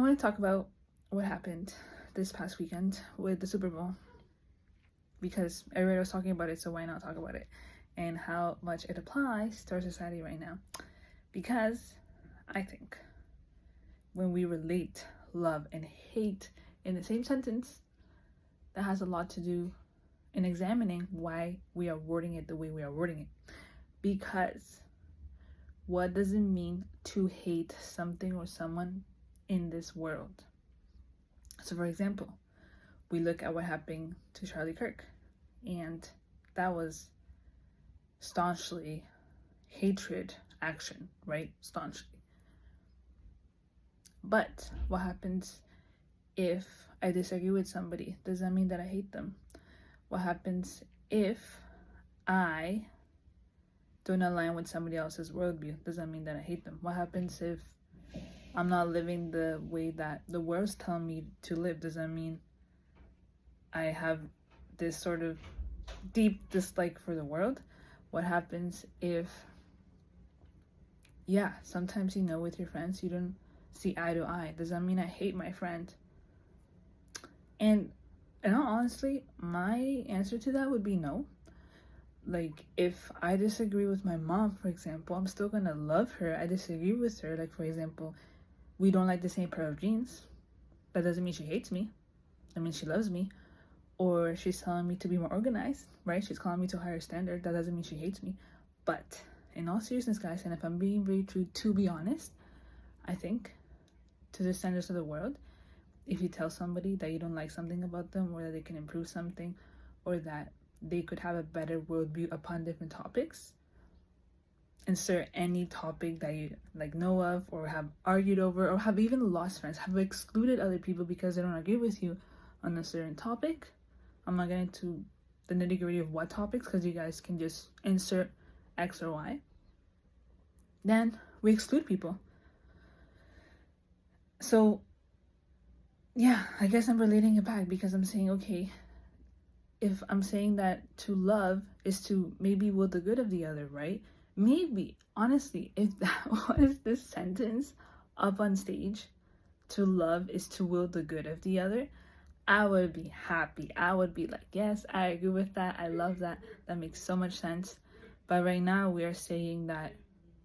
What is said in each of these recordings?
want to talk about what happened this past weekend with the Super Bowl, because everybody was talking about it, so why not talk about it, and how much it applies to our society right now. Because I think when we relate love and hate in the same sentence, that has a lot to do in examining why we are wording it the way we are wording it. Because what does it mean to hate something or someone in this world? So for example, we look at what happened to Charlie Kirk, and that was staunchly hatred action, right? Staunchly. But what happens if I disagree with somebody? Does that mean that I hate them? What happens if I don't align with somebody else's worldview? Does that mean that I hate them? What happens if I'm not living the way that the world's telling me to live? Does that mean I have this sort of deep dislike for the world? What happens if, sometimes with your friends you don't see eye to eye? Does that mean I hate my friend? And in all honesty, my answer to that would be no. Like, if I disagree with my mom, for example, I'm still gonna love her. I disagree with her. Like, for example, we don't like the same pair of jeans. That doesn't mean she hates me. That means she loves me. Or she's telling me to be more organized, right? She's calling me to a higher standard. That doesn't mean she hates me. But in all seriousness, guys, and if I'm being very true, to be honest, I think to the standards of the world, if you tell somebody that you don't like something about them, or that they can improve something, or that they could have a better worldview upon different topics, insert any topic that you know of, or have argued over, or have even lost friends, have excluded other people because they don't agree with you on a certain topic. I'm not getting into the nitty-gritty of what topics, because you guys can just insert X or Y. Then we exclude people. So I guess I'm relating it back, because I'm saying, okay, if I'm saying that to love is to maybe will the good of the other, right? Maybe, honestly, if that was the sentence up on stage, to love is to will the good of the other, I would be happy. I would be like, yes, I agree with that. I love that. That makes so much sense. But right now we are saying that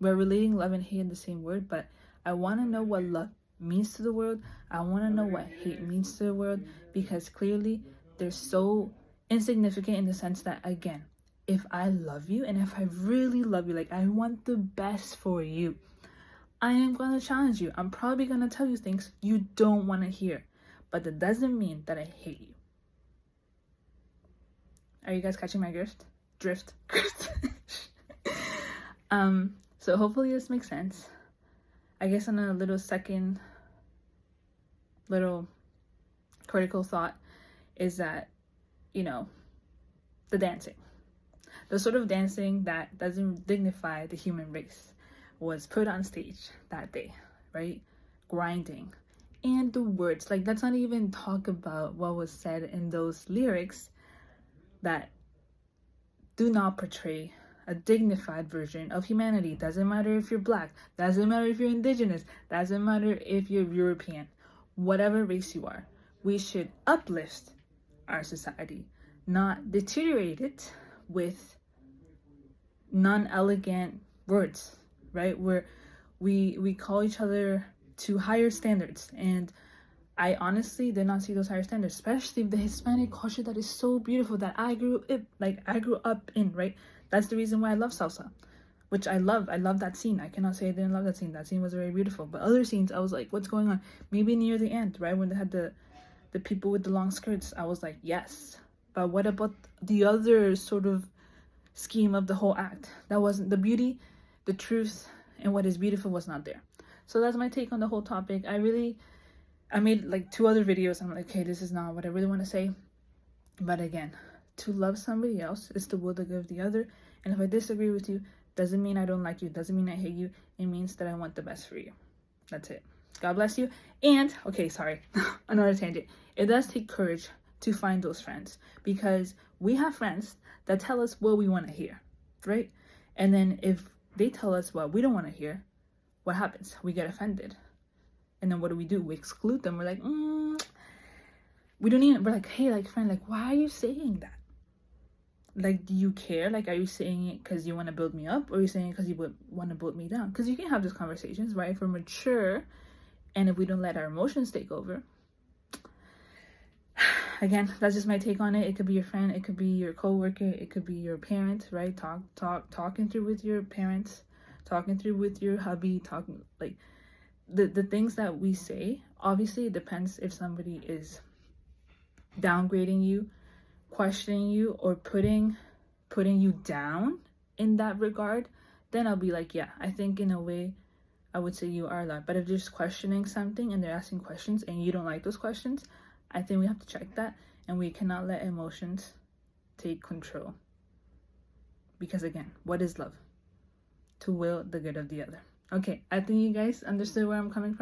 we're relating love and hate in the same word, but I want to know what love means to the world. I want to know what hate means to the world, because clearly they're so insignificant in the sense that, again, if I love you and if I really love you, like I want the best for you, I am going to challenge you. I'm probably going to tell you things you don't want to hear, but that doesn't mean that I hate you. Are you guys catching my drift? So hopefully this makes sense. I guess on a little second little critical thought is that, the dancing. The sort of dancing that doesn't dignify the human race was put on stage that day, right? Grinding. And the words, let's not even talk about what was said in those lyrics that do not portray a dignified version of humanity. Doesn't matter if you're Black, doesn't matter if you're Indigenous, doesn't matter if you're European, whatever race you are. We should uplift our society, not deteriorate it with non-elegant words, right? Where we call each other to higher standards, and I honestly did not see those higher standards, especially the Hispanic culture that is so beautiful, that I grew up in, right? That's the reason why I love salsa, which I love that scene. I cannot say I didn't love that scene. That scene was very beautiful. But other scenes, I was like, what's going on? Maybe near the end, right, when they had the people with the long skirts, I was like, yes. But what about the other sort of scheme of the whole act? That wasn't the beauty, the truth, and what is beautiful was not there. So that's my take on the whole topic. I made 2 other videos. I'm like, okay, this is not what I really want to say. But again, to love somebody else is to will the good of the other. And if I disagree with you, doesn't mean I don't like you, doesn't mean I hate you. It means that I want the best for you. That's it. God bless you. And, okay, sorry, another tangent. It does take courage to find those friends, because we have friends that tell us what we want to hear, right? And then if they tell us what we don't want to hear, what happens? We get offended. And then what do? We exclude them. We're like, we don't even, we're like, hey, like, friend, like, why are you saying that? Like, do you care? Like, are you saying it because you want to build me up, or are you saying it because you would want to build me down? Because you can have these conversations, right? If we're mature, and if we don't let our emotions take over. Again, that's just my take on it. It could be your friend, it could be your coworker, it could be your parent, right? Talking through with your parents, talking through with your hubby, talking like the things that we say. Obviously, it depends if somebody is downgrading you, questioning you, or putting you down in that regard. Then I'll be like, yeah, I think in a way I would say you are allowed. But if they're just questioning something and they're asking questions and you don't like those questions, I think we have to check that, and we cannot let emotions take control. Because again, what is love? To will the good of the other. Okay, I think you guys understood where I'm coming from.